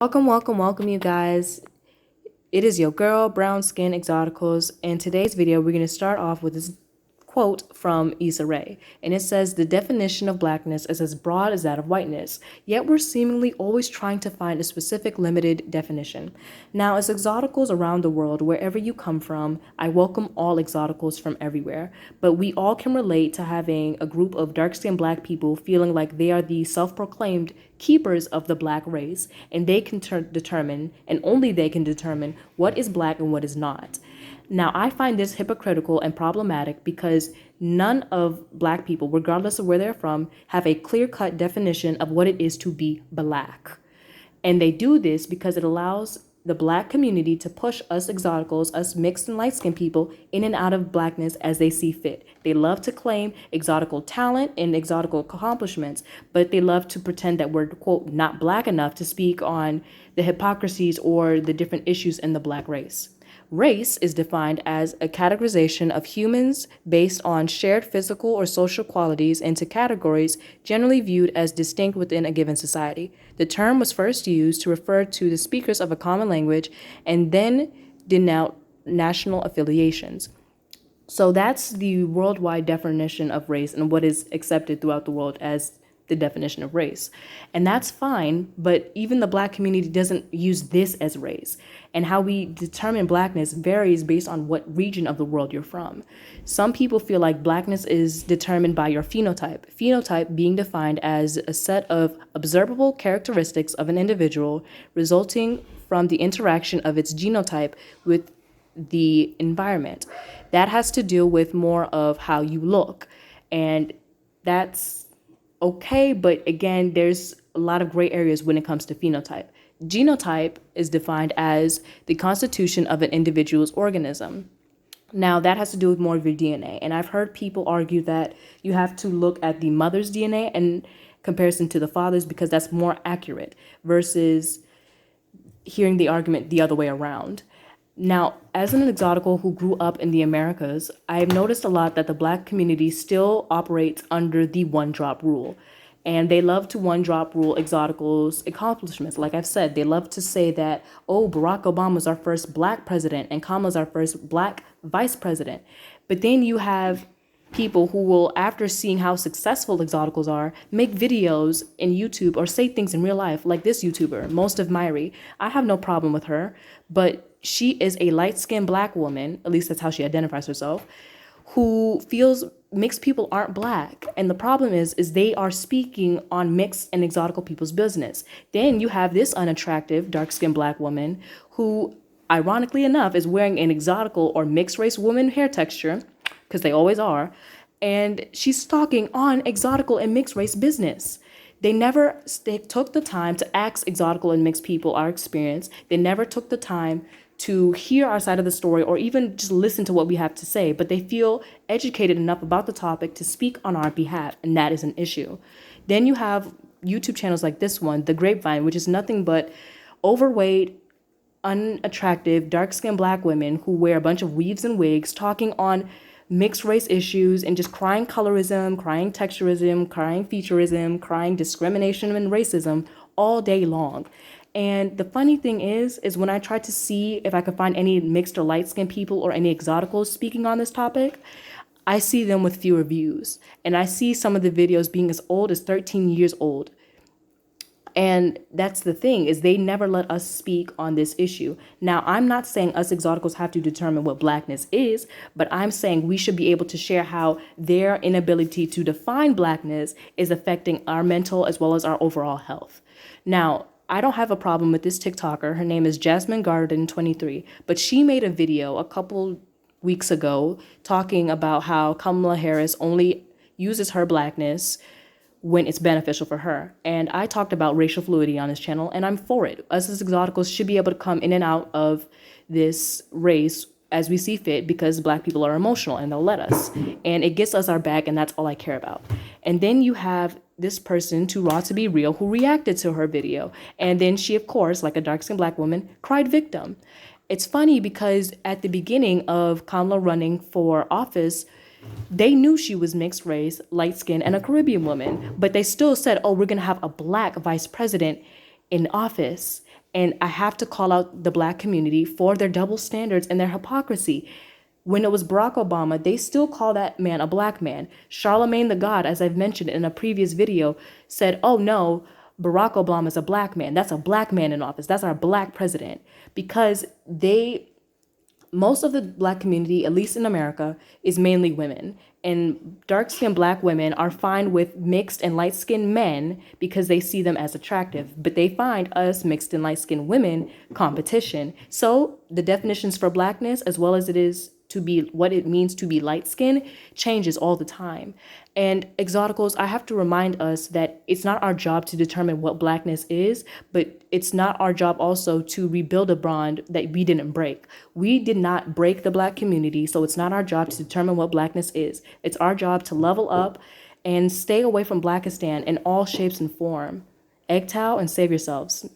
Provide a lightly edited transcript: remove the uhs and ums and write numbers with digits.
Welcome, you guys. It is your girl, Brown Skin Exoticals, and today's video we're going to start off with this quote from Issa Rae, and it says, "The definition of blackness is as broad as that of whiteness, yet we're seemingly always trying to find a specific limited definition." Now, as exoticals around the world, wherever you come from, I welcome all exoticals from everywhere, but we all can relate to having a group of dark-skinned black people feeling like they are the self-proclaimed keepers of the black race, and they can determine, and only they can determine, what is black and what is not. Now, I find this hypocritical and problematic because none of black people, regardless of where they're from, have a clear-cut definition of what it is to be black. And they do this because it allows the black community to push us exoticals, us mixed and light-skinned people, in and out of blackness as they see fit. They love to claim exotical talent and exotical accomplishments, but they love to pretend that we're, quote, not black enough to speak on the hypocrisies or the different issues in the black race. Race is defined as a categorization of humans based on shared physical or social qualities into categories generally viewed as distinct within a given society. The term was first used to refer to the speakers of a common language and then denote national affiliations. So that's the worldwide definition of race and what is accepted throughout the world as the definition of race. And that's fine, but even the black community doesn't use this as race. And how we determine blackness varies based on what region of the world you're from. Some people feel like blackness is determined by your phenotype. Phenotype being defined as a set of observable characteristics of an individual resulting from the interaction of its genotype with the environment. That has to do with more of how you look. And that's okay, but again, there's a lot of gray areas when it comes to phenotype. Genotype is defined as the constitution of an individual's organism. Now, that has to do with more of your DNA, and I've heard people argue that you have to look at the mother's DNA in comparison to the father's because that's more accurate versus hearing the argument the other way around. Now, as an exotical who grew up in the Americas, I have noticed a lot that the black community still operates under the one-drop rule. And they love to one-drop rule exoticals' accomplishments. Like I've said, they love to say that, oh, Barack Obama's our first black president and Kamala's our first black vice president. But then you have people who will, after seeing how successful exoticals are, make videos in YouTube or say things in real life, like this YouTuber, Most of Myri. I have no problem with her, but she is a light-skinned black woman, at least that's how she identifies herself, who feels mixed people aren't black. And the problem is they are speaking on mixed and exotical people's business. Then you have this unattractive, dark-skinned black woman who, ironically enough, is wearing an exotical or mixed-race woman hair texture, because they always are, and she's talking on exotical and mixed-race business. They took the time to ask exotical and mixed people our experience. They never took the time to hear our side of the story or even just listen to what we have to say, but they feel educated enough about the topic to speak on our behalf, and that is an issue. Then you have YouTube channels like this one, The Grapevine, which is nothing but overweight, unattractive, dark-skinned black women who wear a bunch of weaves and wigs talking on mixed race issues and just crying colorism, crying texturism, crying featureism, crying discrimination and racism all day long. And the funny thing is when I tried to see if I could find any mixed or light-skinned people or any exoticals speaking on this topic, I see them with fewer views. And I see some of the videos being as old as 13 years old. And that's the thing, is they never let us speak on this issue. Now, I'm not saying us exoticals have to determine what blackness is, but I'm saying we should be able to share how their inability to define blackness is affecting our mental as well as our overall health. Now, I don't have a problem with this TikToker. Her name is Jasmine Garden 23, but she made a video a couple weeks ago talking about how Kamala Harris only uses her blackness when it's beneficial for her. And I talked about racial fluidity on this channel, and I'm for it. Us as exoticals should be able to come in and out of this race as we see fit because black people are emotional and they'll let us. And it gets us our back, and that's all I care about. And then you have this person, Too Raw to Be Real, who reacted to her video. And then she, of course, like a dark-skinned black woman, cried victim. It's funny because at the beginning of Kamala running for office, they knew she was mixed race, light skinned, and a Caribbean woman, but they still said, oh, we're going to have a black vice president in office. And I have to call out the Black community for their double standards and their hypocrisy. When it was Barack Obama, they still call that man a Black man. Charlemagne the God, as I've mentioned in a previous video, said, oh no, Barack Obama is a Black man. That's a Black man in office. That's our Black president. Because most of the Black community, at least in America, is mainly women. And dark-skinned Black women are fine with mixed and light-skinned men because they see them as attractive. But they find us mixed and light-skinned women competition. So the definitions for Blackness, as well as it is to be what it means to be light-skinned, changes all the time. And Exoticals, I have to remind us that it's not our job to determine what Blackness is, but it's not our job also to rebuild a bond that we didn't break. We did not break the Black community, so it's not our job to determine what Blackness is. It's our job to level up and stay away from Blackistan in all shapes and form. Egg towel and save yourselves.